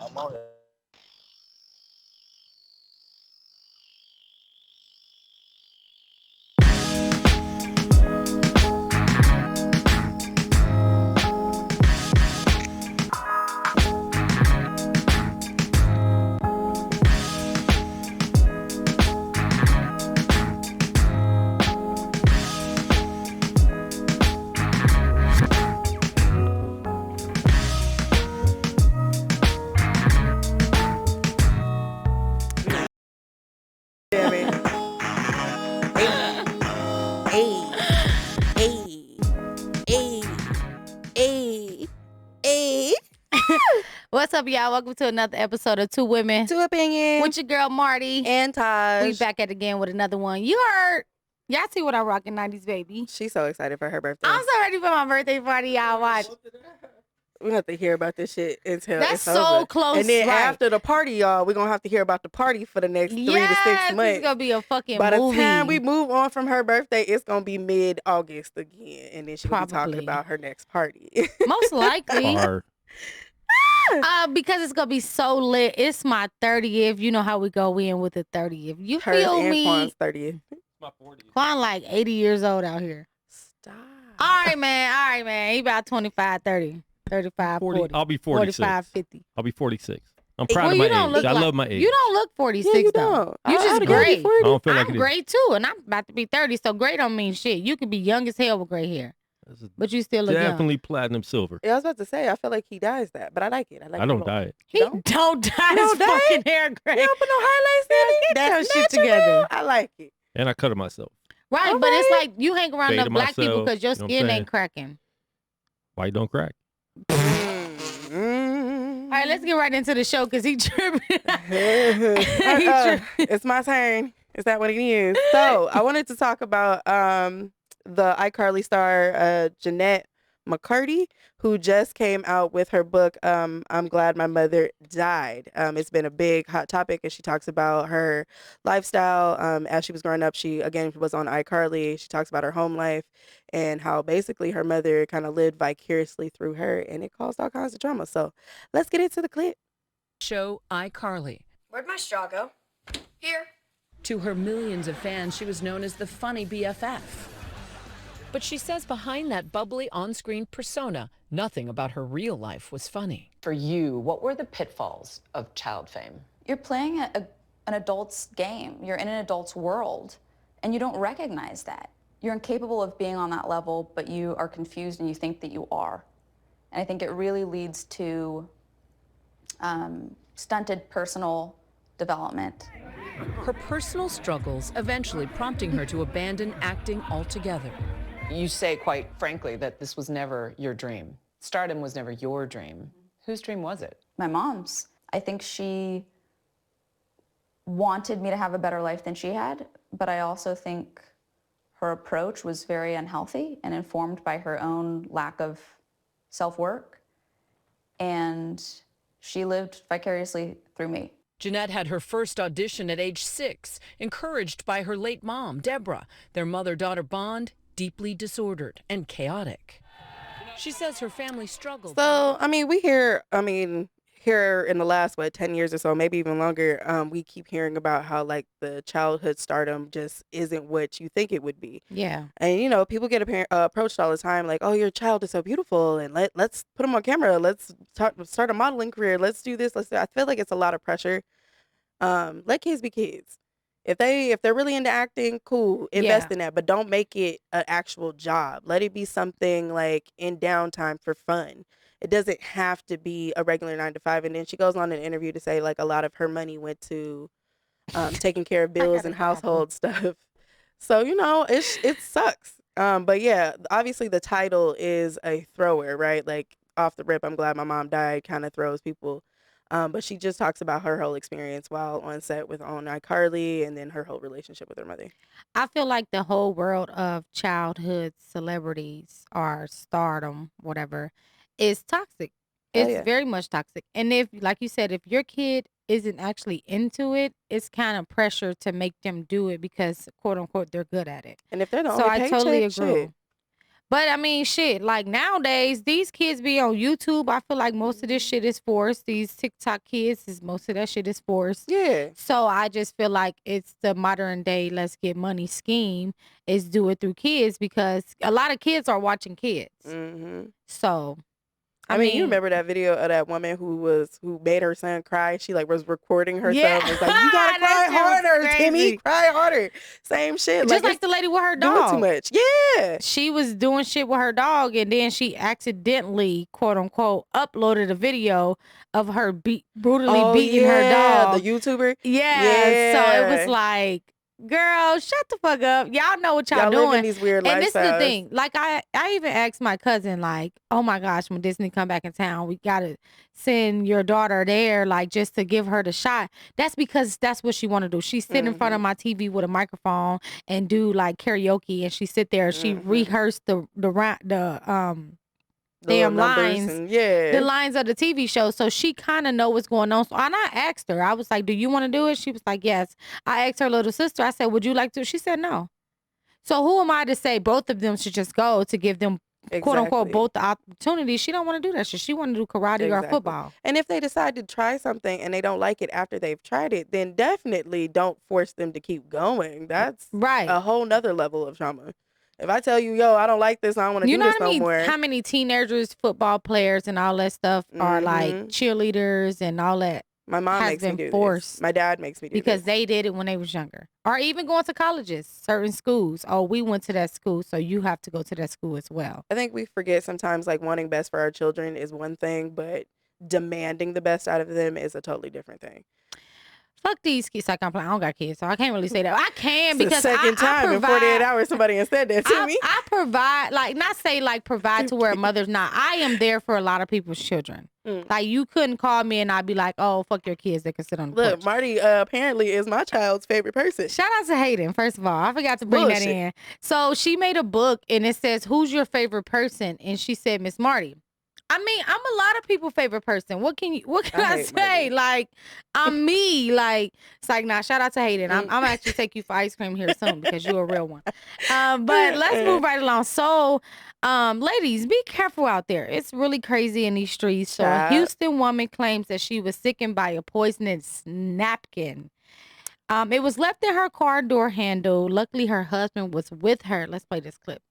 I'm on it. Damn it. Hey. What's up, y'all? Welcome to another episode of Two Women. Two opinions. With your girl, Marty. And Taj. We back at it again with another one. You heard. Y'all see what I'm rocking, 90s baby. She's so excited for her birthday. I'm so ready for my birthday party, y'all. Watch. We have to hear about this shit until That's it's so over. close, And then right? after the party, y'all, we're going to have to hear about the party for the next 3 to 6 months. This is going to be a fucking By movie. the time we move on from her birthday, it's going to be mid-August again. And then she'll be talking Probably. about her next party. Most likely. Or Because it's going to be so lit. It's my 30th. You know how we go in with the 30th. You Hers feel and me? Quan's 30th. my 40th. Quan like 80 years old out here. Stop. All right, man. He about 25, 30, 35, 40. I'll be 46. 45, 50. I'll be 46. I'm proud Well, of you my don't age. look I like- love my age. You don't look 46 Yeah, you though. don't. You I just would give you great. 40. I don't feel like I'm it is. great too, and I'm about to be 30, so gray don't mean shit. You could be young as hell with gray hair, This is but you still look definitely platinum silver. Yeah, I was about to say, I feel like he dyes that, but I like it. I don't dye it. young. You He don't dye You his don't dye it? fucking hair gray. You don't put no highlights in it? Get your That's shit natural. together. I like it. And I cut it myself. Right, All but it's right. like you hang around Fade enough to black people myself, because your you know what I'm skin saying? ain't cracking. Why you don't crack? All right, let's get right into the show because he tripping. It's my turn. Is that what it is? So I wanted to talk about the Icarly star Jeanette McCurdy, who just came out with her book, I'm Glad My Mother Died. It's been a big hot topic, and she talks about her lifestyle. As she was growing up, she, again, was on Icarly. She talks about her home life and how basically her mother kind of lived vicariously through her, and it caused all kinds of drama. So let's get into the clip. Show iCarly. Where'd my straw go? Here. To her millions of fans, she was known as the funny BFF. But she says behind that bubbly on-screen persona, nothing about her real life was funny. For you, what were the pitfalls of child fame? You're playing an adult's game. You're in an adult's world, and you don't recognize that. You're incapable of being on that level, but you are confused and you think that you are. And I think it really leads to stunted personal development. Her personal struggles eventually prompting her to abandon acting altogether. You say quite frankly that this was never your dream. Stardom was never your dream. Whose dream was it? My mom's. I think she wanted me to have a better life than she had, but I also think her approach was very unhealthy and informed by her own lack of self-work. And she lived vicariously through me. Jeanette had her first audition at age 6, encouraged by her late mom, Deborah. Their mother-daughter bond, deeply disordered and chaotic. She says her family struggled. So, we hear in the last, 10 years or so, maybe even longer, we keep hearing about how, like, the childhood stardom just isn't what you think it would be. Yeah. And, people get approached all the time, like, oh, your child is so beautiful, and let's put them on camera. Let's start a modeling career. Let's do this. I feel like it's a lot of pressure. Let kids be kids. If they're really into acting, cool, invest in that, but don't make it an actual job. Let it be something like in downtime for fun. It doesn't have to be a regular 9 to 5. And then she goes on an interview to say, like, a lot of her money went to taking care of bills and household stuff. So, it sucks. But yeah, obviously the title is a thrower, right? Like, off the rip, I'm glad my mom died kind of throws people. But she just talks about her whole experience while on set with iCarly and then her whole relationship with her mother. I feel like the whole world of childhood celebrities or stardom, whatever, is toxic. It's yeah. very much toxic. And if, like you said, if your kid isn't actually into it, it's kind of pressure to make them do it because, quote unquote, they're good at it. And if they're the So only I paycheck, totally agree. shit. But I mean, shit, like nowadays, these kids be on YouTube. I feel like most of this shit is forced. These TikTok kids, most of that shit is forced. Yeah. So I just feel like it's the modern day let's get money scheme is do it through kids because a lot of kids are watching kids. Mm-hmm. So I mean, you remember that video of that woman who made her son cry? She like was recording herself. Yeah. It's like, you gotta cry That shit was harder, crazy. Timmy. Cry harder. Same shit. just like it's the lady with her doing dog. too much. Yeah. She was doing shit with her dog, and then she accidentally, quote unquote, uploaded a video of her brutally beating her dog. The YouTuber. Yeah. So it was like, girl, shut the fuck up. Y'all know what y'all live in doing. these weird And this is the lifestyles. thing. Like I even asked my cousin, like, oh my gosh, when Disney come back in town, we gotta send your daughter there, like just to give her the shot. That's because that's what she want to do. She sit in front of my TV with a microphone and do like karaoke, and she sit there. She rehearsed the damn lines, and, the lines of the TV show. So she kind of know what's going on. So and I asked her, I was like, do you want to do it? She was like, yes. I asked her little sister, I said, would you like to? She said no. So who am I to say both of them should just go to give them quote unquote both the opportunity? She don't want to do that shit. She want to do karate or football. And if they decide to try something and they don't like it after they've tried it, then definitely don't force them to keep going. That's right. A whole nother level of trauma. If I tell you, yo, I don't like this, I don't want to do this no more. How many teenagers, football players, and all that stuff are like cheerleaders and all that? My mom makes me do this. My dad makes me do this. Because they did it when they was younger. Or even going to colleges, certain schools. Oh, we went to that school, so you have to go to that school as well. I think we forget sometimes like wanting best for our children is one thing, but demanding the best out of them is a totally different thing. Fuck these kids. Like I don't got kids, so I can't really say that. I can it's because the second time in 48 hours somebody has said that to me. I provide, like, not say like provide to where a mother's not. I am there for a lot of people's children. Like you couldn't call me and I'd be like, oh, fuck your kids. They can sit on the porch. Look, Marty apparently is my child's favorite person. Shout out to Hayden, first of all. I forgot to bring that in. So she made a book and it says, who's your favorite person? And she said, Miss Marty. I mean, I'm a lot of people's favorite person. What can I say? Marty. Like, I'm me. Like, it's like, nah, shout out to Hayden. I'm actually take you for ice cream here soon because you're a real one. But let's move right along. So, ladies, be careful out there. It's really crazy in these streets. So a Houston woman claims that she was sickened by a poisonous napkin. It was left in her car door handle. Luckily, her husband was with her. Let's play this clip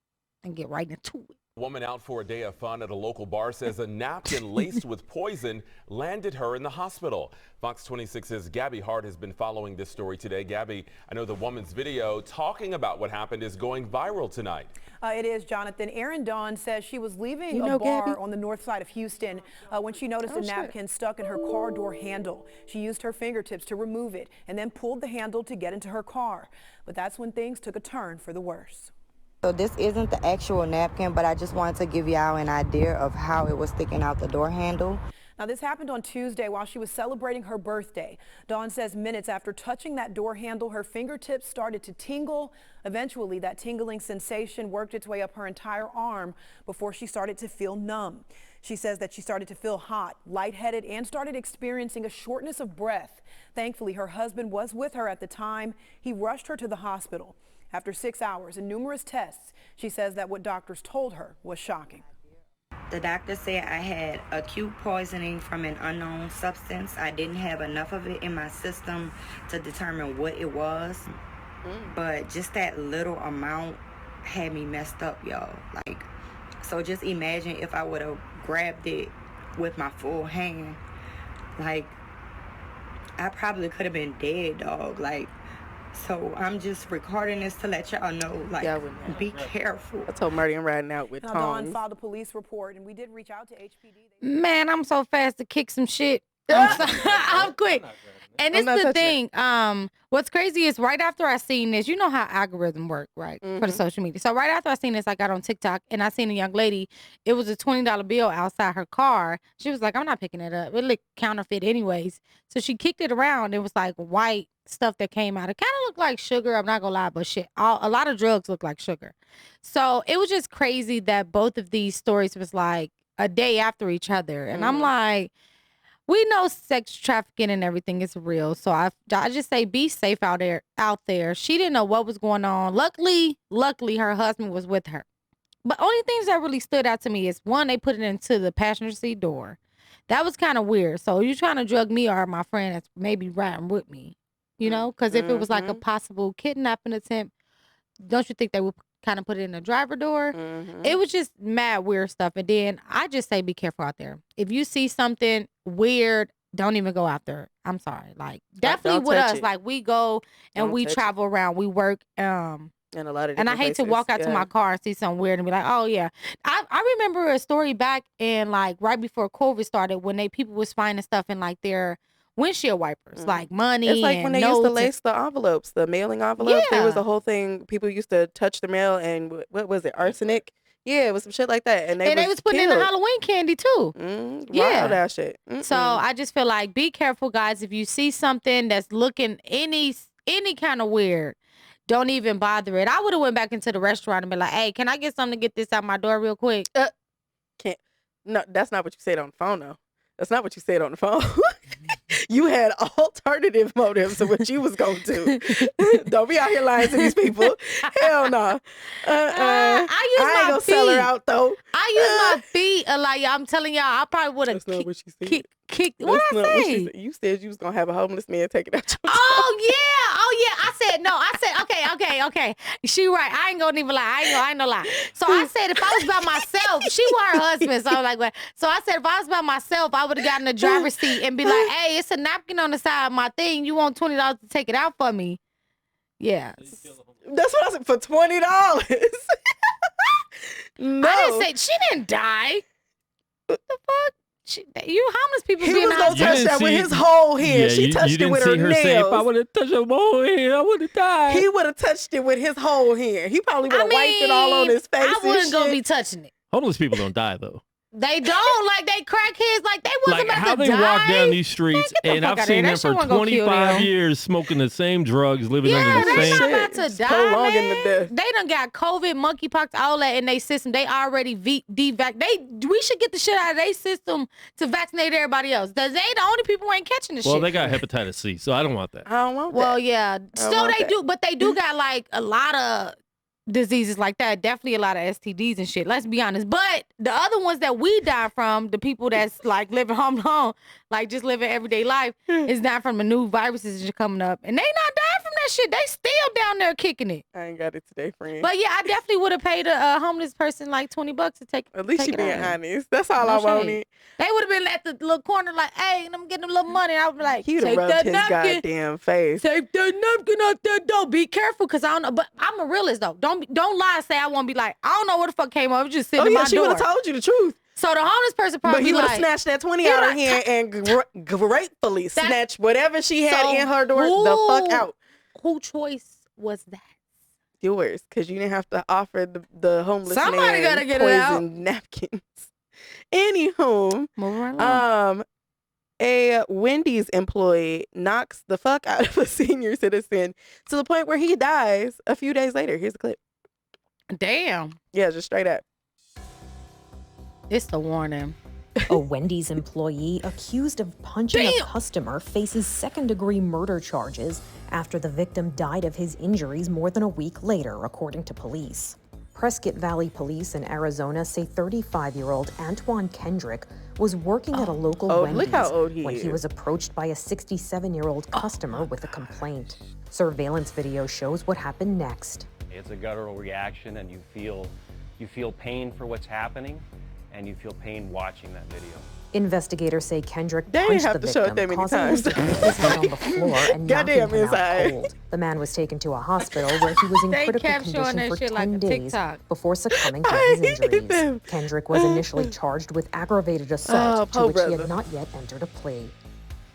and get right into it. A woman out for a day of fun at a local bar says a napkin laced with poison landed her in the hospital. Fox 26's Gabby Hart has been following this story today. Gabby, I know the woman's video talking about what happened is going viral tonight. It is, Jonathan. Erin Dawn says she was leaving a bar Gabby? on the north side of Houston when she noticed a napkin stuck in her car door handle. She used her fingertips to remove it and then pulled the handle to get into her car. But that's when things took a turn for the worse. So this isn't the actual napkin, but I just wanted to give y'all an idea of how it was sticking out the door handle. Now, this happened on Tuesday while she was celebrating her birthday. Dawn says minutes after touching that door handle, her fingertips started to tingle. Eventually, that tingling sensation worked its way up her entire arm before she started to feel numb. She says that she started to feel hot, lightheaded, and started experiencing a shortness of breath. Thankfully, her husband was with her at the time. He rushed her to the hospital. After 6 hours and numerous tests, she says that what doctors told her was shocking. The doctor said I had acute poisoning from an unknown substance. I didn't have enough of it in my system to determine what it was. But just that little amount had me messed up, y'all. Like, so just imagine if I would have grabbed it with my full hand. Like, I probably could have been dead, dog. Like, so I'm just recording this to let y'all know, like, be careful. I told Marty I'm riding out with Now, tongs. Dawn filed a police report, and we did reach out to HPD. Man, I'm so fast to kick some shit. I'm quick. And it's the thing. What's crazy is right after I seen this, you know how algorithm work, right? For the social media. So right after I seen this, I got on TikTok and I seen a young lady. It was a $20 bill outside her car. She was like, I'm not picking it up. It looked counterfeit anyways. So she kicked it around. It was like white stuff that came out. It kind of looked like sugar. I'm not gonna lie, but shit, a lot of drugs look like sugar. So it was just crazy that both of these stories was like a day after each other. And I'm like, we know sex trafficking and everything is real. So I just say be safe out there. She didn't know what was going on. Luckily her husband was with her. but only things that really stood out to me is one, they put it into the passenger seat door. That was kind of weird. So you trying to drug me or my friend that's maybe riding with me, you know? Because if it was like a possible kidnapping attempt, don't you think they would kind of put it in the driver door? It was just mad weird stuff. And then I just say be careful out there. If you see something weird, don't even go out there. I'm sorry. Like, definitely with us, like, we go and we travel around. We work. And a lot of and I hate to walk out to my car and see something weird and be like, oh yeah. I remember a story back in like right before COVID started when people was finding stuff in like their windshield wipers, like money. It's like when they used to lace the envelopes, the mailing envelopes. Yeah. There was a whole thing. People used to touch the mail and what was it? Arsenic. Yeah, it was some shit like that. And they was putting in the killed. Halloween candy too. Yeah, wild ass shit. So I just feel like be careful, guys. If you see something that's looking any kind of weird, don't even bother it. I would have went back into the restaurant and been like, hey, can I get something to get this out my door real quick? Can't. No, that's not what you said on the phone, though. That's not what you said on the phone. You had alternative motives of what you was going to do. Don't be out here lying to these people. Hell no. I ain't gonna sell her out, though. I use my feet a lot. I'm telling y'all, I probably would have kicked. What I say? You said you was gonna have a homeless man take it out your Oh yeah. I said no. I said okay. She right. I ain't gonna even lie. I ain't gonna lie. So I said if I was by myself, she was her husband. So I was like, what? So I said if I was by myself, I would have gotten the driver's seat and be like, hey, it's a napkin on the side of my thing. You want $20 to take it out for me? Yeah. That's what I said, for $20. No. I didn't say she didn't die. What the fuck? You homeless people he being was gonna touch that with his whole hand. She touched it with her nails. Say, if I would have touched her with my whole hand, I would have died. He would have touched it with his whole hand. He probably would have wiped it all on his face. I wasn't gonna be touching it. Homeless people don't die though. They don't. Like, they crackheads. Like, they wasn't like about how to they die. walk down these streets, and I've seen them for 25 years smoking the same drugs, living under the same. They're not about to die, prolonging the death. They done got COVID, monkeypox, all that in their system. They already we should get the shit out of their system to vaccinate everybody else. Cause they the only people who ain't catching the shit. Well, they got hepatitis C, so I don't want that. I don't want that. Well, yeah. Still they do, but they do got like a lot of diseases like that. Definitely a lot of STDs and shit. Let's be honest. But the other ones that we die from, the people that's like living home, like just living everyday life, is not from the new viruses that are coming up. And they not dying from that shit. They still down there kicking it. I ain't got it today, friend. But yeah, I definitely would have paid a homeless person like $20 to take. At least take you being out. honest. That's all I wanted. They would have been at the little corner like, hey, and I'm getting a little money. I would be like, He would have take rubbed that his napkin. goddamn face. Take that napkin out that door. Be careful, cause I don't know. But I'm a realist though. Don't lie and say I won't be like, I don't know what the fuck came up. It was just sitting in my door. She would have told you the truth. So the homeless person probably But he would have like, snatched that 20 out of her hand and gratefully snatched whatever she had in her door the fuck out. Whose choice was that? Yours, because you didn't have to offer the homeless Somebody man gotta get it poison out. napkins. Anywho, Moving right along. a Wendy's employee knocks the fuck out of a senior citizen to the point where he dies a few days later. Here's a clip. Damn. Yeah, just straight up. It's the warning. A Wendy's employee accused of punching a customer faces second-degree murder charges after the victim died of his injuries more than a week later, according to police. Prescott Valley Police in Arizona say 35-year-old Antoine Kendrick was working at a local Wendy's look how old he when is. he was approached by a 67-year-old customer with a complaint. Surveillance video shows what happened next. It's a guttural reaction, and you feel pain for what's happening, and you feel pain watching that video. Investigators say Kendrick They punched didn't the have to show it victim, that many causing him times. to hit his head on the floor and knocking Goddamn him out inside. cold. The man was taken to a hospital where he was in They critical kept showing condition that for shit 10 like a days TikTok. before succumbing to I his hate injuries. them. Kendrick was initially charged with aggravated assault, to poor which he brother. had not yet entered a plea.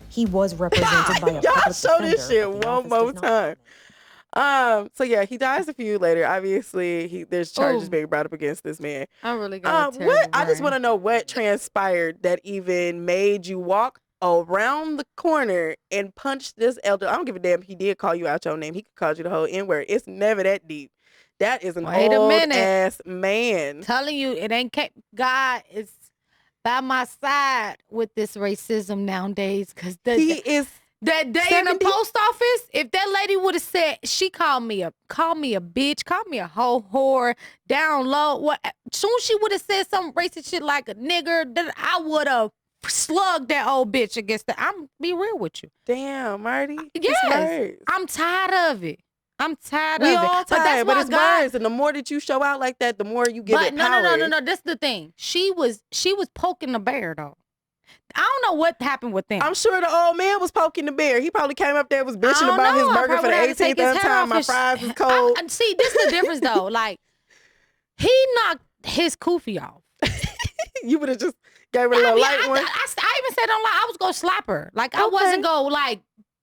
He was represented by a Y'all public show defender, this shit but the one office more does not time. So yeah, he dies a few later. Obviously, there's charges Ooh. being brought up against this man. I really got What? I just want to know what transpired that even made you walk around the corner and punch this elder. I don't give a damn if he did call you out your name. He could call you the whole N-word. It's never that deep. That is an Wait a old minute. ass man. Telling you, it ain't God is by my side with this racism nowadays. Cause He is That day in the post office, if that lady would have said, she called me a bitch, called me a hoe whore, down low. What? Soon she would have said some racist shit like a nigger, that I would have slugged that old bitch against that. I'm be real with you. Damn, Marty. Yes, I'm tired of it. I'm tired we of it. all tired, but it's words, and the more that you show out like that, the more you give it power. No. That's the thing. She was poking the bear though. I don't know what happened with them. I'm sure the old man was poking the bear. He probably came up there was bitching about his burger for the 18th time. My fries is cold. See, this is the difference though. Like, he knocked his kufi off. You would have just gave her a little light one. I even said on line, I was gonna slap her. Like, I wasn't gonna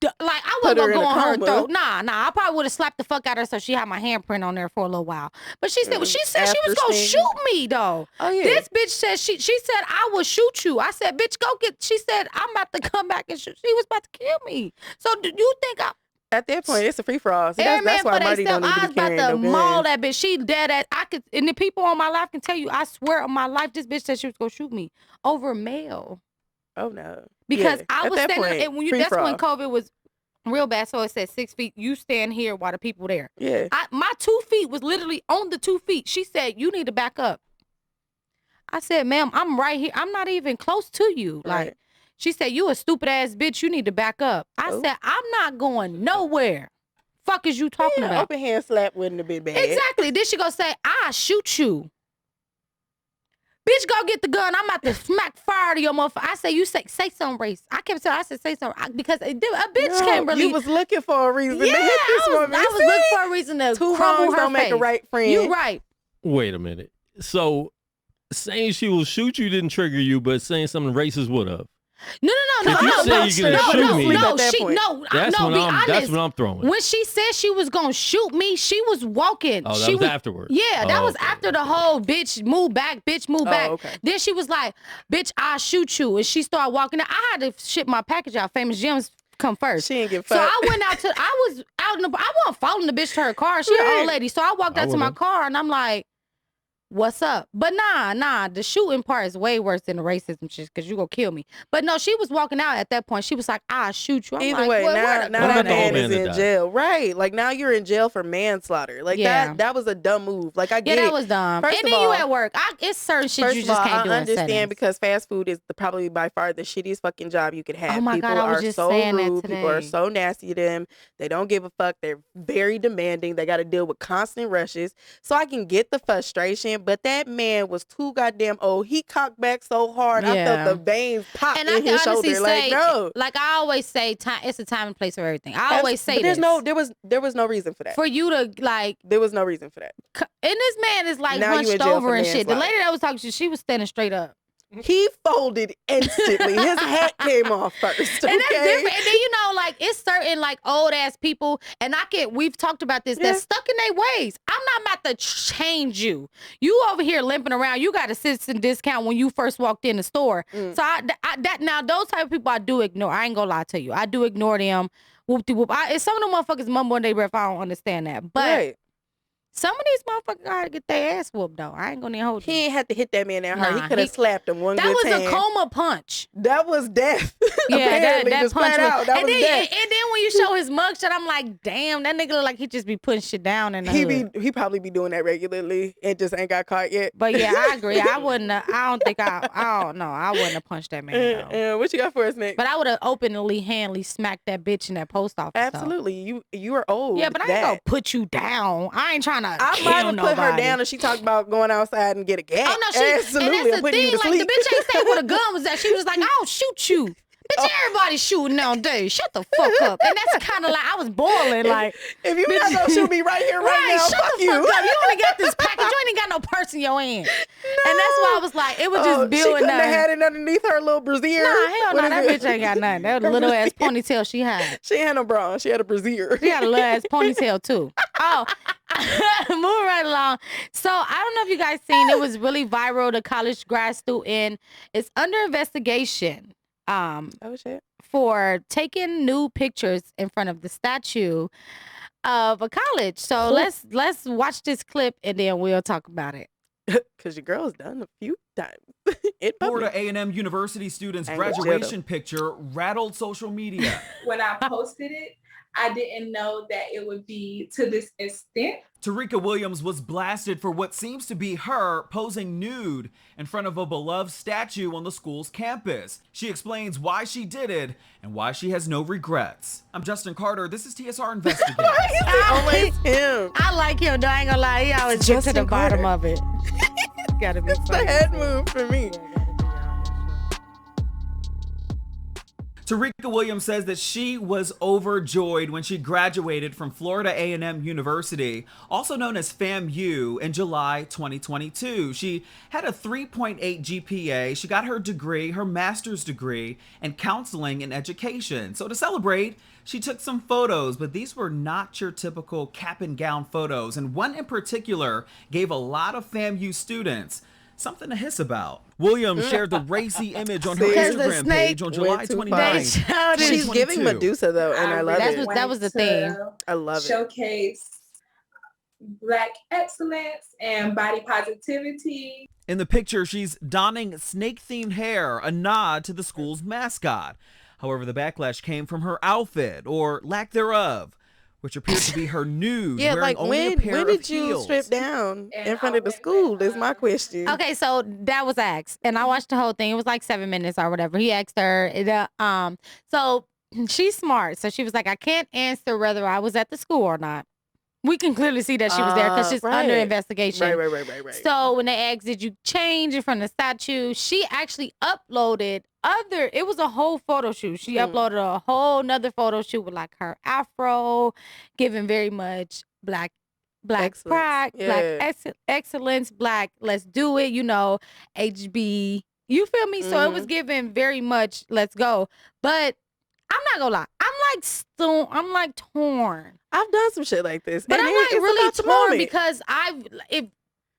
I wasn't gonna go on her throat. Nah. I probably would have slapped the fuck out of her so she had my handprint on there for a little while. But she said she was gonna shoot me though. Oh yeah. This bitch said she said I will shoot you. I said, bitch, go get. She said I'm about to come back and shoot. She was about to kill me. So do you think at that point, it's a free for all. So that's why Marty don't need to be carrying no gun. I was about to maul that bitch. She dead at. And the people on my life can tell you. I swear on my life, this bitch said she was gonna shoot me over mail. Oh no. Because I was standing. That's when COVID was real bad. So it said 6 feet. You stand here while the people there. Yeah. My 2 feet was literally on the 2 feet. She said, "You need to back up." I said, "Ma'am, I'm right here. I'm not even close to you." Right. Like. She said, "You a stupid ass bitch. You need to back up." I said, "I'm not going nowhere. Fuck is you talking about?" Open hand slap wouldn't have been bad. Exactly. Then she gonna say, "I shoot you." Bitch, go get the gun. I'm about to smack fire to your motherfucker. I say, "You say something, race." I kept saying, I said, "Say something," because a bitch can't really. You was looking for a reason to hit this woman. I was looking for a reason to Two crumble wrongs her don't make a right friend. You right. Wait a minute. So saying she will shoot you didn't trigger you, but saying something racist would have. No. If you say you're gonna shoot me, that's when I'm throwing. When she said she was gonna shoot me, she was walking. Oh, that was afterwards. Yeah, that was after the whole bitch move back. Okay. Then she was like, "Bitch, I'll shoot you," and she started walking. I had to ship my package out. FamousGemz come first. She ain't get So fucked. I went out to. I was out in the. I wasn't following the bitch to her car. She an old lady. So I walked out to my car and I'm like, "What's up?" But nah, the shooting part is way worse than the racism shit because you gonna kill me. But no, she was walking out at that point. She was like, "I'll shoot you." I'm Either like, way, now that man is in died? jail. Right. Like now you're in jail for manslaughter. Like that was a dumb move. Like I get it. that was dumb. First and of then all, you at work. It's certain shit you just can't do. I in understand settings. because fast food is probably by far the shittiest fucking job you could have. Oh my People God, I was are just so saying that rude. today. People are so nasty to them. They don't give a fuck. They're very demanding. They got to deal with constant rushes. So I can get the frustration, but that man was too goddamn old. He cocked back so hard. I felt the veins pop in his shoulder. Say, like no. Like I always say, it's a time and place for everything. I always say there was no reason for that. For you to like, there was no reason for that. And this man is like Now hunched over and shit. The lady that was talking to you, she was standing straight up. He folded instantly. His hat came off first. Okay? And that's different. And then like it's certain like old ass people, and we've talked about this, that's stuck in their ways. I'm not about to change you. You over here limping around, you got a citizen discount when you first walked in the store. So now those type of people I do ignore. I ain't gonna lie to you. I do ignore them. Whoop-de-whoop. Some of them motherfuckers mumble in their breath. I don't understand that. But some of these motherfuckers gotta get their ass whooped though. I ain't gonna hold you. He ain't had to hit that man that hard. He could have slapped him one good time. That was a coma punch. That was death. Yeah, that punch was. That was death. And then when you show his mugshot, I'm like, damn, that nigga look like he just be putting shit down in the hood. He probably be doing that regularly and just ain't got caught yet. But yeah, I agree. I wouldn't have punched that man though. What you got for us next? But I would have openly, handily smacked that bitch in that post office. Absolutely. You are old. Yeah, but I ain't gonna put you down. I ain't trying to kill nobody. Put her down and she talked about going outside and get a gat. Oh no, absolutely. And that's the thing. Like the bitch ain't say what a gun was at. She was like, "I'll shoot you." Bitch, everybody's shooting nowadays. Shut the fuck up. And that's kind of like I was boiling. Like, if you not gonna shoot me right here, right now, shut fuck the you. fuck up. You only got this package. You ain't got no purse in your hand. No. And that's why I was like, it was just building She couldn't up. have had it underneath her little brassiere. Nah, hell no. That bitch ain't got nothing. That was a little ass ponytail she had. She had no bra. She had a brassiere. She had a little ass ponytail too. Oh, moving right along. So I don't know if you guys seen. It was really viral. The college grad student is under investigation. Oh shit. For taking nude pictures in front of the statue of a college. So let's watch this clip and then we'll talk about it. Because your girl's done a few times in Florida public. A&M University students' Ain't got graduation picture rattled social media. When I posted it, I didn't know that it would be to this extent. Tarika Williams was blasted for what seems to be her posing nude in front of a beloved statue on the school's campus. She explains why she did it and why she has no regrets. I'm Justin Carter. This is TSR Investigates. Always him. I like him, though. I ain't gonna lie. He always gets to the bottom of it. Gotta be It's the head move for me. Tarika Williams says that she was overjoyed when she graduated from Florida A&M University, also known as FAMU, in July 2022. She had a 3.8 GPA. She got her degree, her master's degree, in counseling and education. So to celebrate, she took some photos, but these were not your typical cap and gown photos. And one in particular gave a lot of FAMU students something to hiss about. Williams shared the racy image on her Instagram page on July 29th. She's giving Medusa, though, and I love it. That was the thing. I love it. Showcase Black excellence and body positivity. In the picture, she's donning snake-themed hair, a nod to the school's mascot. However, the backlash came from her outfit, or lack thereof, which appeared to be her nude, wearing like only a pair when of did you heels. strip down in front of the school? Is my question. Okay, so that was asked, and I watched the whole thing. It was like 7 minutes or whatever. He asked her, so she's smart. So she was like, I can't answer whether I was at the school or not. We can clearly see that she was there because she's under investigation. Right. So when they asked, did you change in front of the statue? She actually uploaded it was a whole photo shoot. She uploaded a whole nother photo shoot with like her afro, giving very much black excellence. Pride, black excellence, black let's do it, HB. You feel me? So it was given very much let's go. But I'm not gonna lie. I'm like torn. I've done some shit like this. But and I'm like really torn moment. because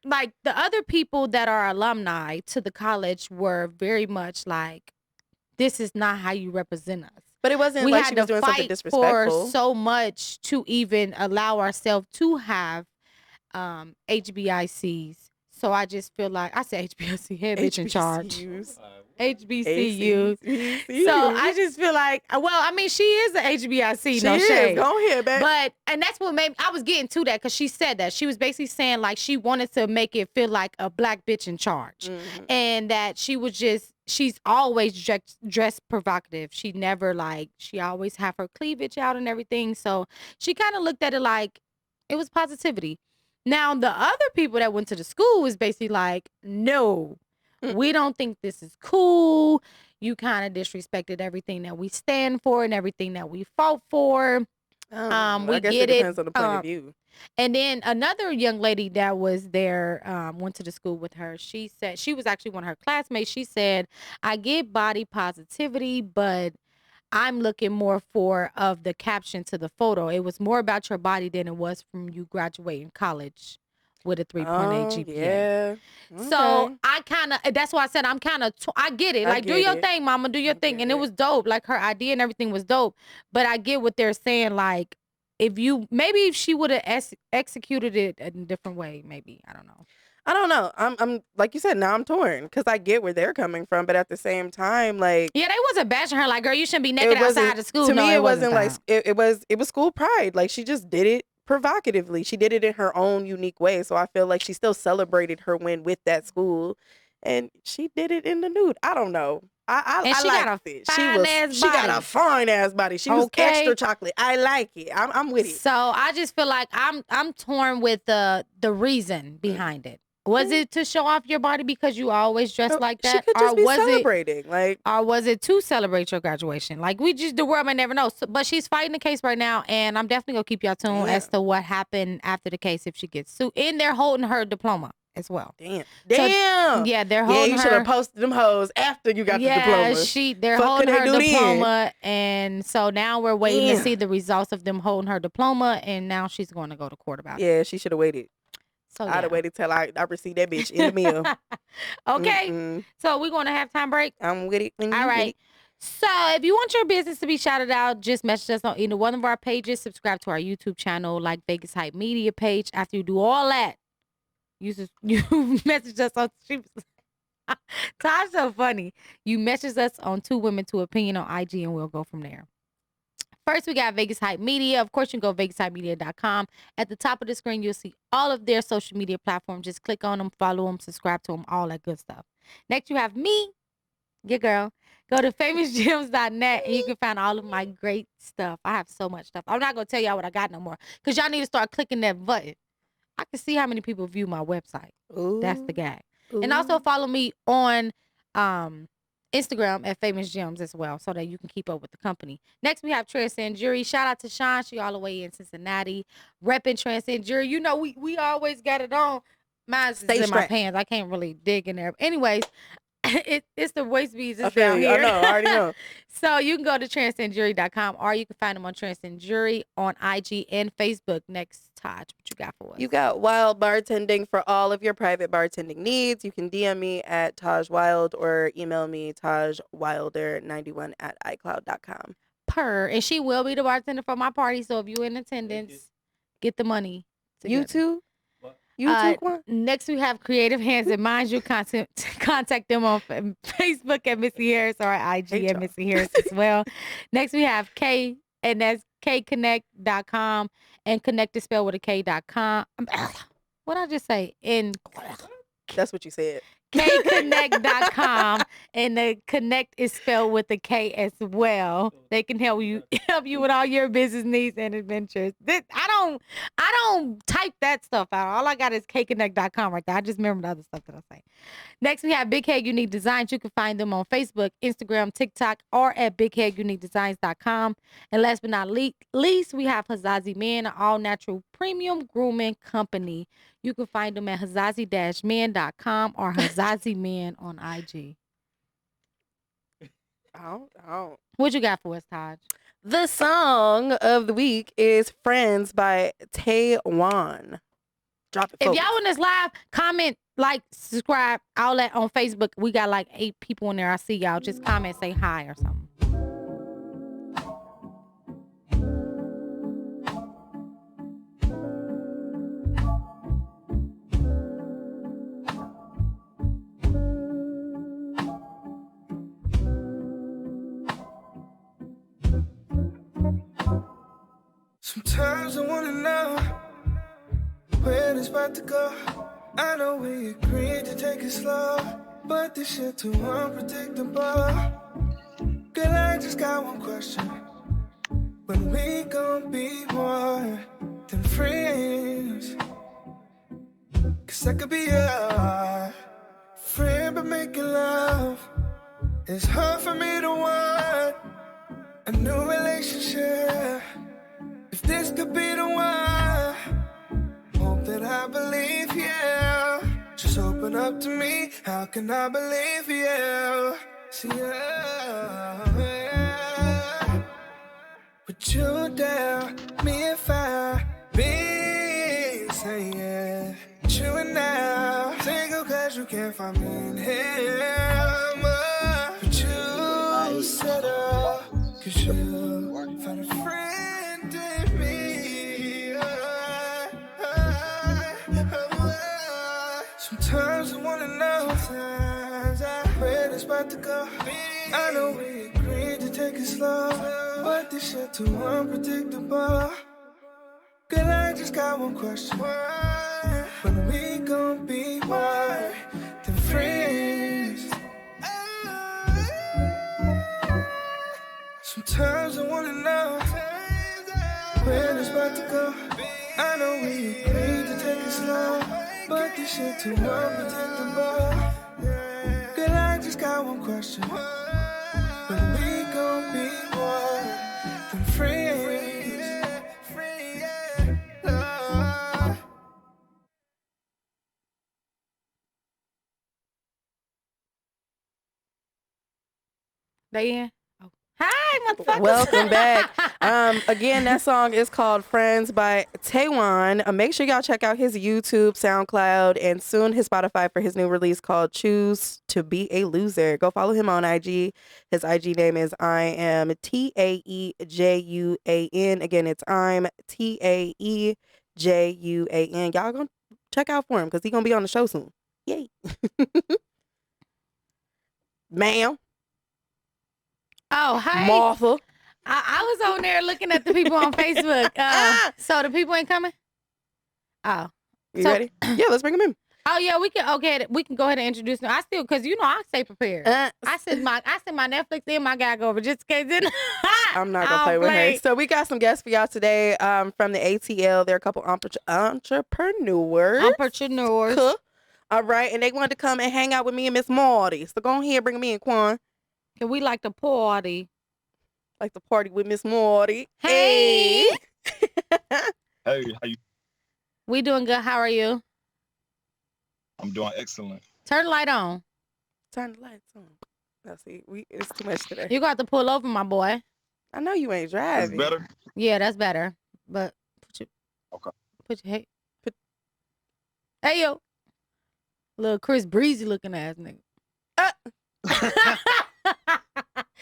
like the other people that are alumni to the college were very much like, this is not how you represent us. But it wasn't we like had she was to doing fight something disrespectful. for so much to even allow ourselves to have HBICs. So I just feel like I said HBIC, head bitch in charge. HBCUs. So I just feel like, well, I mean, she is an HBIC, no shade. Go ahead, babe. But, and that's what made, I was getting to that because she said that. She was basically saying like she wanted to make it feel like a black bitch in charge. And that she was she's always dressed provocative. She never she always have her cleavage out and everything. So she kind of looked at it like it was positivity. Now, the other people that went to the school was basically like, no, we don't think this is cool. You kind of disrespected everything that we stand for and everything that we fought for. We I guess get it depends on the point of view. And then another young lady that was there, went to the school with her. She said, she was actually one of her classmates. She said, I get body positivity, but I'm looking more for of the caption to the photo. It was more about your body than it was from you graduating college with a 3.8 GPA. Yeah. So that's why I said I'm kind of, I get it. Like, do your thing, mama, do your thing. And it was dope. Like, her idea and everything was dope. But I get what they're saying. Like, if she would have executed it in a different way, maybe. I don't know. I don't know. I'm like you said, now I'm torn because I get where they're coming from, but at the same time, like, yeah, they wasn't bashing her like, girl, you shouldn't be naked outside of school. To me, it wasn't like that. it was school pride. Like, she just did it provocatively. She did it in her own unique way. So I feel like she still celebrated her win with that school, and she did it in the nude. I don't know. And she got a fine-ass She got a fine ass body. She was Okay. extra chocolate. I like it. I'm with it. So I just feel like I'm torn with the reason behind it. Was it to show off your body because you always dress like that? She could just or be was celebrating, or was it to celebrate your graduation? Like, the world may never know. So, but she's fighting the case right now, and I'm definitely gonna keep y'all tuned as to what happened after the case if she gets sued. And they're holding her diploma as well. Damn. Yeah, they're holding her. Yeah, you should have posted them hoes after you got the diploma. They're holding her diploma, and so now we're waiting to see the results of them holding her diploma, and now she's going to go to court about it. Yeah, she should have waited. So I'd have waited till I received that bitch in the mail. Okay, so we're going to halftime break. I'm with it. All right. So if you want your business to be shouted out, just message us on either one of our pages. Subscribe to our YouTube channel, like Vegas Hype Media page. After you do all that, You message us on. Todd's so funny. You message us on Two Women to Opinion on IG, and we'll go from there. First, we got Vegas Hype Media. Of course, you can go VegasHypeMedia.com. At the top of the screen, you'll see all of their social media platforms. Just click on them, follow them, subscribe to them, all that good stuff. Next, you have me, your girl. Go to famousgemz.net, and you can find all of my great stuff. I have so much stuff. I'm not going to tell y'all what I got no more, because y'all need to start clicking that button. I can see how many people view my website. Ooh. That's the gag. Ooh. And also follow me on Instagram at famousgemz as well, so that you can keep up with the company. Next, we have Transcend Jury. Shout out to Sean. She all the way in Cincinnati, repping Transcend Jury. You know, we always got it on. Mine's in my pants. I can't really dig in there. Anyways, it's the waist beads. It's down here. I know. I already know. So you can go to transcendjury.com, or you can find them on Transcend Jury on IG and Facebook. Next, Taj, what you got for us? You got Wild Bartending for all of your private bartending needs. You can DM me at Taj Wild or email me tajwilder91@icloud.com. And she will be the bartender for my party. So if you're in attendance, get the money together. You too? Next, we have Creative Hands and Minds. You contact them on Facebook at Missy Harris or IG at Missy Harris as well. Next, we have K, and that's kconnect.com, and connect is spelled with a K.com. What did I just say? That's what you said. kconnect.com, and the connect is spelled with a K as well. They can help you with all your business needs and adventures. I don't type that stuff out. All I got is kconnect.com right there. I just remember the other stuff that I say. Next, we have Big Head Unique Designs. You can find them on Facebook, Instagram, TikTok, or at bigheaduniquedesigns.com. And last but not least, we have Hazazi Men, an all-natural premium grooming company. You can find them at hazazi-men.com or Hazazi Men on IG. Oh. What you got for us, Taj? The song of the week is Friends by Taiwan. Drop it, If folks. y'all in this live, comment, like, subscribe, all that on Facebook. We got like 8 people in there. I see y'all. Just comment, say hi or something. Sometimes I wanna know where it's about to go. I know we agreed to take it slow, but this shit too unpredictable. Girl, I just got one question. When we gon' be more than friends? Cause I could be your friend, but making love is hard for me to want a new relationship. If this could be the one, hope that I believe you. Just open up to me, how can I believe you? See, would you dare me if I be saying you and now single cause you can't find me in him? But you settle cause you found a friend in me. Sometimes I wanna know where it's about to go. I know we agreed to take it slow, but this shit too unpredictable. Girl, I just got one question. When we gon' be more than friends? Sometimes I wanna know where it's about to go. I know we agreed to take it slow, but this shit too unpredictable. Girl, I just got one question. When we gon' be more than friends? They in? Oh. Hi, motherfuckers. Welcome back. Again, that song is called Friends by Taiwan. Make sure y'all check out his YouTube, SoundCloud, and soon his Spotify for his new release called Choose to Be a Loser. Go follow him on IG. His IG name is I'm TAEJUAN. Again, it's I'm TAEJUAN. Y'all gonna check out for him because he's gonna be on the show soon. Yay. Ma'am. Oh, hey. Martha. I was on there looking at the people on Facebook. So the people ain't coming? Oh. You ready? Yeah, let's bring them in. Oh yeah, we can go ahead and introduce them. I still, cause I stay prepared. I send my Netflix in, my guy go over just in case. I'm not gonna play with her. So we got some guests for y'all today from the ATL. They're a couple entrepreneurs. Entrepreneurs. All right, and they wanted to come and hang out with me and Miss Marty. So go ahead, bring me in, Quan. Can we like the party? Like the party with Miss Marty. Hey. Hey, how you? We doing good. How are you? I'm doing excellent. Turn the light on. Turn the lights on. No, see, it's too much today. You got to pull over, my boy. I know you ain't driving. That's better? Yeah, that's better. But put your hey yo. Little Chris Breezy looking ass nigga.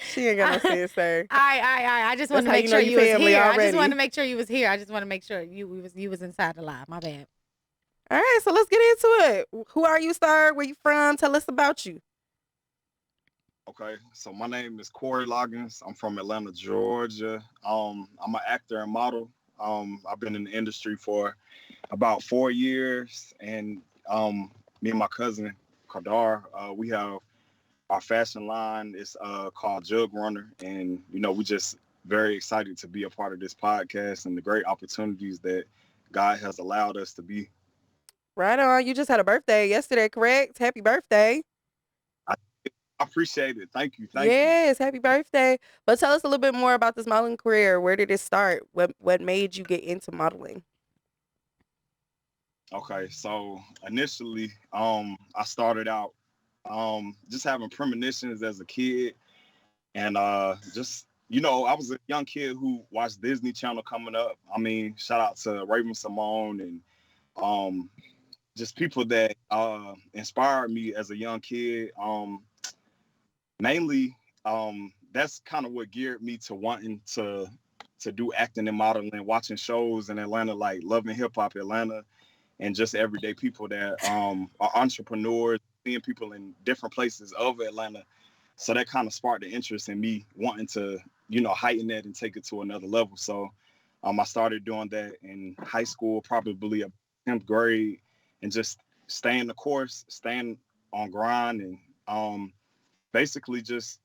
She ain't got no sense, sir. I just want to make sure you was here. I just want to make sure you was here. I just want to make sure you was inside the live. My bad. All right, so let's get into it. Who are you, sir? Where you from? Tell us about you. Okay, so my name is Corey Loggins. I'm from Atlanta, Georgia. I'm an actor and model. I've been in the industry for about 4 years, and me and my cousin Kadar, we have our fashion line. It's called Jug Runner, and we just very excited to be a part of this podcast and the great opportunities that God has allowed us to be. Right on. You just had a birthday yesterday, correct? Happy birthday. I appreciate it. Thank you. Yes, happy birthday. But tell us a little bit more about this modeling career. Where did it start? What made you get into modeling? Okay, so initially, I started out just having premonitions as a kid, and just I was a young kid who watched Disney Channel coming up. I mean, shout out to Raven Simone and just people that inspired me as a young kid. Mainly, that's kind of what geared me to wanting to do acting and modeling, watching shows in Atlanta like Love and Hip Hop Atlanta, and just everyday people that are entrepreneurs, seeing people in different places of Atlanta. So that kind of sparked the interest in me wanting to, heighten that and take it to another level. So I started doing that in high school, probably a 10th grade, and just staying the course, staying on grind, and basically just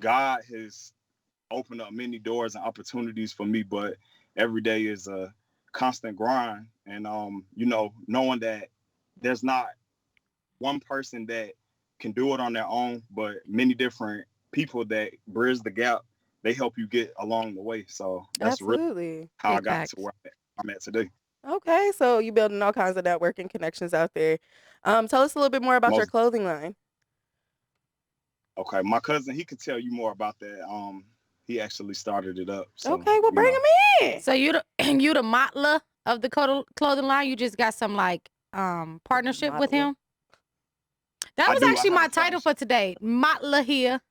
God has opened up many doors and opportunities for me, but every day is a constant grind. And, knowing that there's not one person that can do it on their own, but many different people that bridge the gap, they help you get along the way. So that's really how I got to where I'm at today. Okay, so you're building all kinds of networking connections out there. Tell us a little bit more about your clothing line. Okay, my cousin, he could tell you more about that. He actually started it up. So, okay, well, bring him in. So you the modeler of the clothing line? You just got some partnership with him? That was actually my title for today. Modeler here.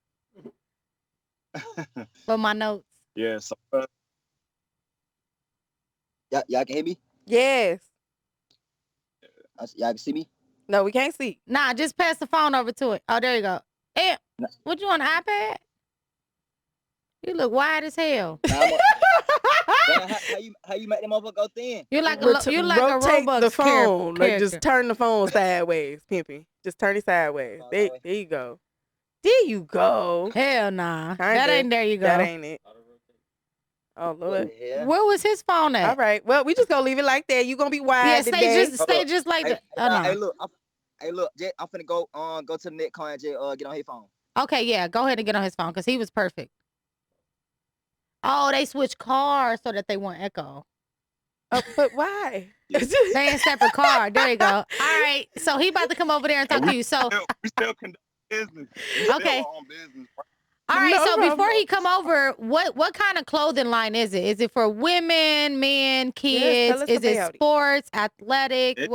For my notes. Yeah, so y'all can hear me? Yes. Y'all can see me? No, we can't see. Nah, just pass the phone over to it. Oh, there you go. Hey, what you on the iPad? You look wide as hell. How you make them motherfucker go thin? You like a rotate Robux the phone. character. Like just turn the phone sideways, Pimpy. Just turn it sideways. There you go. There you go. Hell nah. That ain't there you go. That ain't it. Oh Lord. Where was his phone at? All right. Well, we just gonna leave it like that. You gonna be wide today. Stay just like that. Hey, look, Jet, I'm finna go to the net car and Jet, get on his phone. Okay, yeah, go ahead and get on his phone because he was perfect. Oh, they switched cars so that they won't echo. Oh, but why? They in separate car. There you go. All right, so he about to come over there and talk to you. So we still conduct business. Okay. Still on business. All right, No so problem. before he come over, what kind of clothing line is it? Is it for women, men, kids? Yes, is it sports, athletic?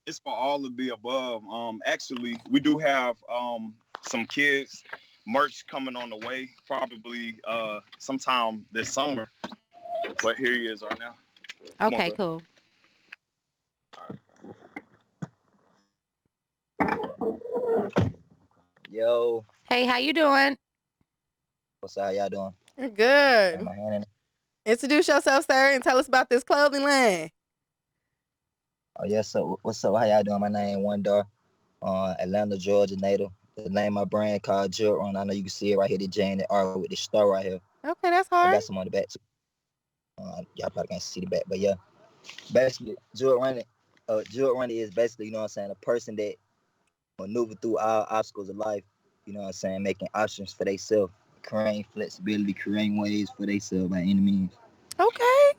It's for all of the above. Actually, we do have some kids merch coming on the way, probably sometime this summer. But here he is right now. Okay, cool. All right. Yo. Hey, how you doing? What's up? How y'all doing? You're good. My hand in it. Introduce yourself, sir, and tell us about this clothing line. Oh, yes. So, what's up? How y'all doing? My name is Wondar. Atlanta, Georgia native. The name of my brand called Gilroy. I know you can see it right here, the J and the R with the star right here. Okay, that's I hard. got some on the back too. Y'all probably can't see the back, but yeah. Basically, Gilroy is basically, you know what I'm saying, a person that maneuver through all obstacles of life, you know what I'm saying, making options for themselves, creating flexibility, creating ways for themselves by any means. Okay.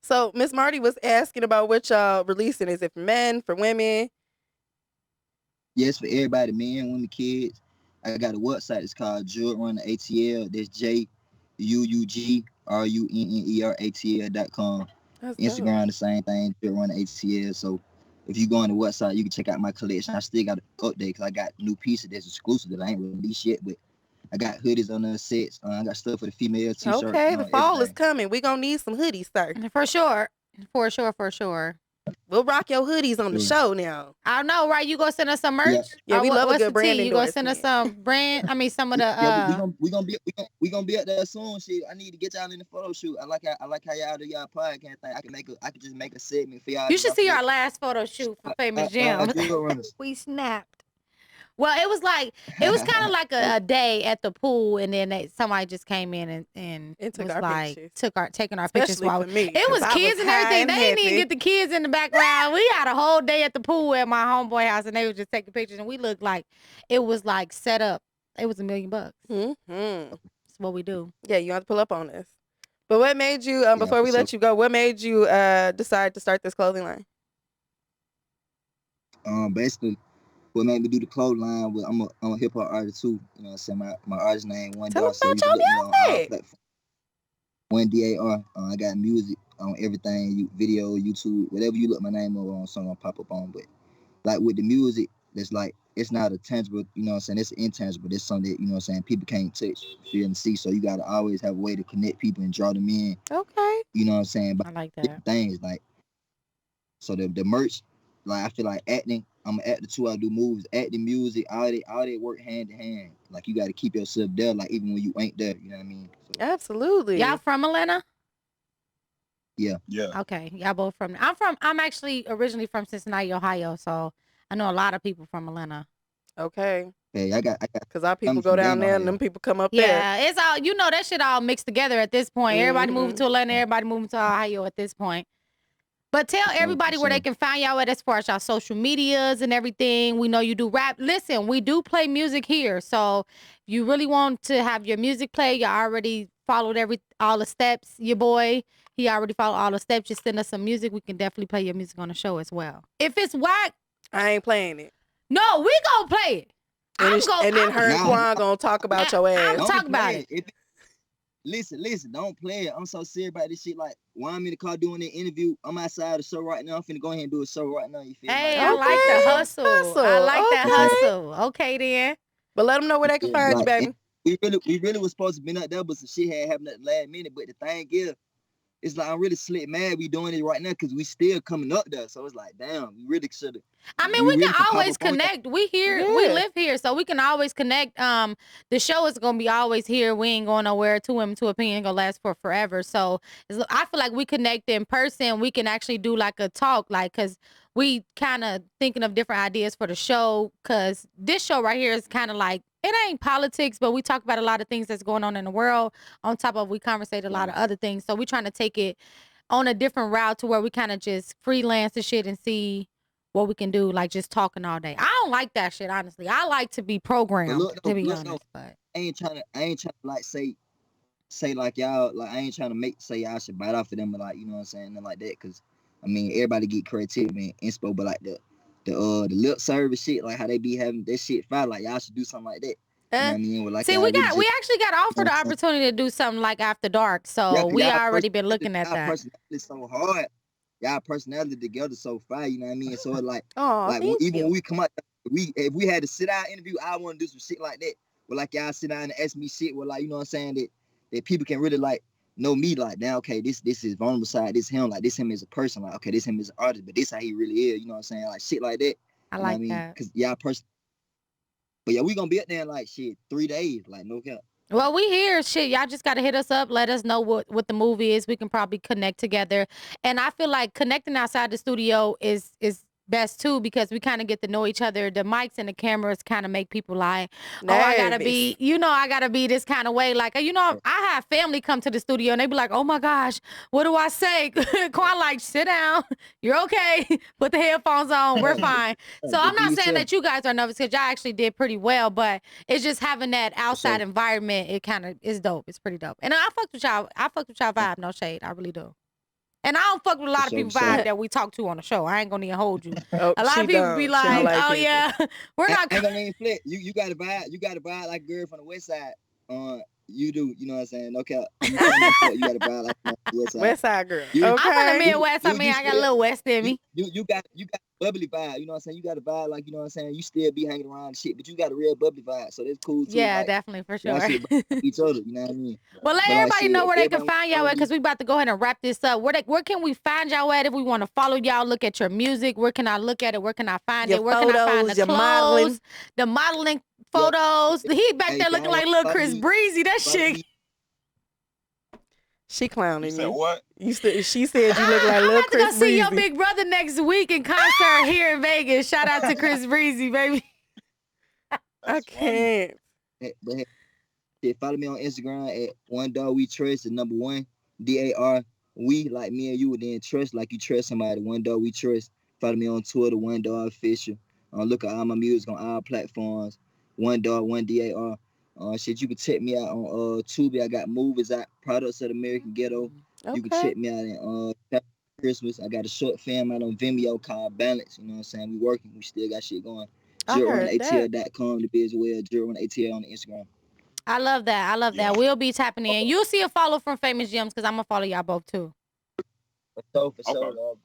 So Miss Marty was asking about what y'all releasing. Is it for men, for women? Yes, for everybody, men, women, kids. I got a website. It's called Gilroy ATL. That's JUUGRUNNERATL.com. Instagram, the same thing, Gilroy ATL. So if you go on the website, you can check out my collection. I still got to update because I got new pieces that's exclusive that I ain't released yet, but I got hoodies on the sets. I got stuff for the female t-shirt. Okay, the fall is coming. We're going to need some hoodies, sir. For sure. For sure. We'll rock your hoodies on the show now. I know, right? You gonna send us some merch? Yeah, we love a good brand endorsement. You gonna send us some brand? I mean, some of the. Yeah, we gonna be up there soon. Shit, I need to get y'all in the photo shoot. I like how y'all do y'all podcast thing. I can just make a segment for y'all. You should see our last photo shoot for Famous Gems. We snapped. Well, it was kind of like a day at the pool, and then somebody just came in and took was our like pictures. taking our Especially pictures while for me, it was 'cause I kids was and everything. high They and didn't even happy. get the kids in the background. We had a whole day at the pool at my homeboy house, and they were just taking pictures, and we looked like it was like set up. It was $1 million. Mm-hmm. That's what we do. Yeah, you have to pull up on this. But what made you, before we let you go, what made you decide to start this clothing line? Basically, what made me do the clothing line was I'm a hip hop artist too. You know what I'm saying? My artist name Wondar. Tell us So about you can your look me on all music. platforms. Wondar. I got music on everything, video, YouTube, whatever you look my name up on, something gonna pop up on. But like with the music, it's like it's not a tangible, you know what I'm saying? It's intangible. It's something that, you know what I'm saying, people can't touch, feel, and see. So you gotta always have a way to connect people and draw them in. Okay. You know what I'm saying? I like that. Different things like so the merch, like I feel like acting. I'm an actor too. I do movies, acting, music, all that work hand in hand. Like you got to keep yourself there, like even when you ain't there. You know what I mean? So, Absolutely. Y'all from Atlanta? Yeah. Okay, y'all both from. I'm actually originally from Cincinnati, Ohio, so I know a lot of people from Atlanta. Okay. Hey, I got. Because our people go down there and them people come up there. Yeah, it's all that shit all mixed together at this point. Everybody moving to Atlanta, everybody moving to Ohio at this point. But tell everybody where they can find y'all at as far as y'all social medias and everything. We know you do rap. Listen, we do play music here. So if you really want to have your music play, you already followed all the steps. Your boy, he already followed all the steps. Just send us some music. We can definitely play your music on the show as well. If it's whack, I ain't playing it. No, we gonna play it. And then her and Quan gonna talk about your ass. I'm talk about it. Listen, don't play it. I'm so serious about this shit. Like, why I'm in the car doing the interview, I'm outside the show right now. I'm finna go ahead and do a show right now. You feel me? Hey, I like the hustle. I like that hustle. Okay, then. But let them know where they can find you, baby. We really was supposed to be out there, but some shit had happened at the last minute. But the thing is, it's like I'm really slick mad we doing it right now because we still coming up there. So it's like, damn, we really should have. I mean, we can always connect. We here, we live here, so we can always connect. The show is gonna be always here. We ain't going nowhere. 2 Women, 2 Opinion gonna last for forever. So I feel like we connect in person. We can actually do like a talk, like because we kind of thinking of different ideas for the show. Because this show right here is kind of like it ain't politics, but we talk about a lot of things that's going on in the world. On top of we conversate a lot of other things. So we trying to take it on a different route to where we kind of just freelance the shit and see what we can do, like just talking all day. I don't like that shit, honestly. I like to be programmed, to be honest. But I ain't trying to like say like y'all, like I ain't trying to say y'all should bite off of them, but like, you know what I'm saying, nothing like that. Cause I mean, everybody get creativity and inspo, but like the lip service shit, like how they be having that shit fire, like y'all should do something like that. You know what I mean? Well, like see, we actually got offered the opportunity to do something like After Dark, so we already been looking at that. It's so hard. Y'all personality together so far, you know what I mean? So it's like, when we come out, if we had to sit out interview, I want to do some shit like that. But like y'all sit down and ask me shit, well, like, you know what I'm saying, that people can really like know me, like, now, okay, this is vulnerable side, this him, like this him as a person, like, okay, this him as an artist, but this how he really is, you know what I'm saying, like shit like that. I like that. Because y'all But yeah, we gonna be up there in like shit 3 days, like no cap. Well, we here. Shit, y'all just got to hit us up. Let us know what the movie is. We can probably connect together. And I feel like connecting outside the studio is best too, because we kind of get to know each other. The mics and the cameras kind of make people like, oh, I gotta be, I gotta be this kind of way. Like, I have family come to the studio and they be like, oh my gosh, what do I say? Quan like, sit down, you're okay, put the headphones on, we're fine. So I'm not saying that you guys are nervous, because y'all actually did pretty well, but it's just having that outside environment. It kind of is dope. It's pretty dope. And I fuck with y'all. I fuck with y'all vibe. No shade. I really do. And I don't fuck with a lot of people vibe that we talk to on the show. I ain't gonna even hold you. A lot of people be like, oh yeah, we're not. I ain't gonna even flip. You got to vibe. You got to vibe like a girl from the West Side. You do. You know what I'm saying? No cap. You got to vibe like the West Side. West Side girl. Okay. I'm from the Midwest. I got a little West in me. You got bubbly vibe. You know what I'm saying? You got a vibe like, you know what I'm saying? You still be hanging around and shit, but you got a real bubbly vibe. So that's cool too. Yeah, like, definitely, for sure. Each other, you know what I mean? Well, let everybody know where they can find y'all at, because we about to go ahead and wrap this up. Where can we find y'all at if we want to follow y'all, look at your music? Where can I look at it? Where can I find it? Where can I find the clothes? The modeling photos. He back there looking like little Chris Breezy. That shit. She clowning you. Said what? She said you look like little Chris Breezy. I'm about to go see your big brother next week in concert here in Vegas. Shout out to Chris Breezy, baby. I can't. Follow me on Instagram at One Dog We Trust, the number 1 DAR. We like me and you, and then trust like you trust somebody. One Dog We Trust. Follow me on Twitter, One Dog Official. Look at all my music on all platforms. One Dog, One DAR. Shit, you can check me out on Tubi. I got movies out, Products of the American Ghetto. Okay. You can check me out in Christmas. I got a short film out on Vimeo called Balance. You know what I'm saying? We working. We still got shit going. GilroyATL.com to be as well. GilroyATL on the Instagram. I love that. I love that. We'll be tapping in. You'll see a follow from Famous Gems, because I'm going to follow y'all both too. For sure.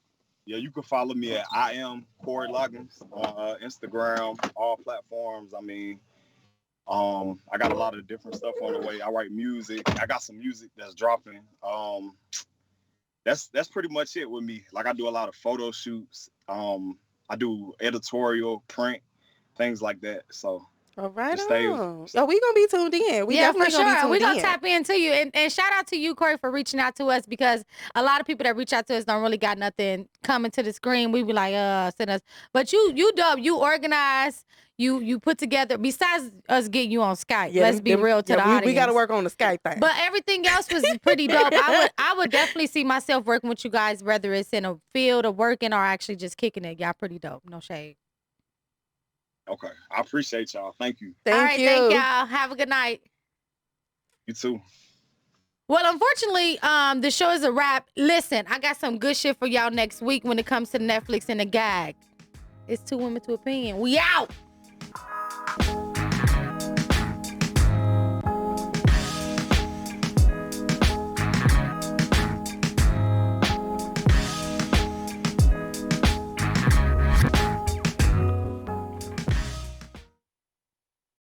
Yeah, you can follow me at I am Corey Loggins on Instagram, all platforms. I mean, I got a lot of different stuff on the way. I write music. I got some music that's dropping. That's pretty much it with me. Like, I do a lot of photo shoots. I do editorial, print, things like that. So. All right. Oh, we gonna be tuned in. We definitely for sure. Gonna be tuned We're gonna in. tap into you, and shout out to you, Corey, for reaching out to us, because a lot of people that reach out to us don't really got nothing coming to the screen. We be like, send us. But you dope. You organize. You put together. Besides us getting you on Skype, let's be real to the audience. We got to work on the Skype thing. But everything else was pretty dope. I would definitely see myself working with you guys, whether it's in a field of working or actually just kicking it. Y'all pretty dope. No shade. Okay. I appreciate y'all. Thank you. Thank y'all. Have a good night. You too. Well, unfortunately, the show is a wrap. Listen, I got some good shit for y'all next week when it comes to Netflix and the gag. It's 2 Women to Opinion. We out.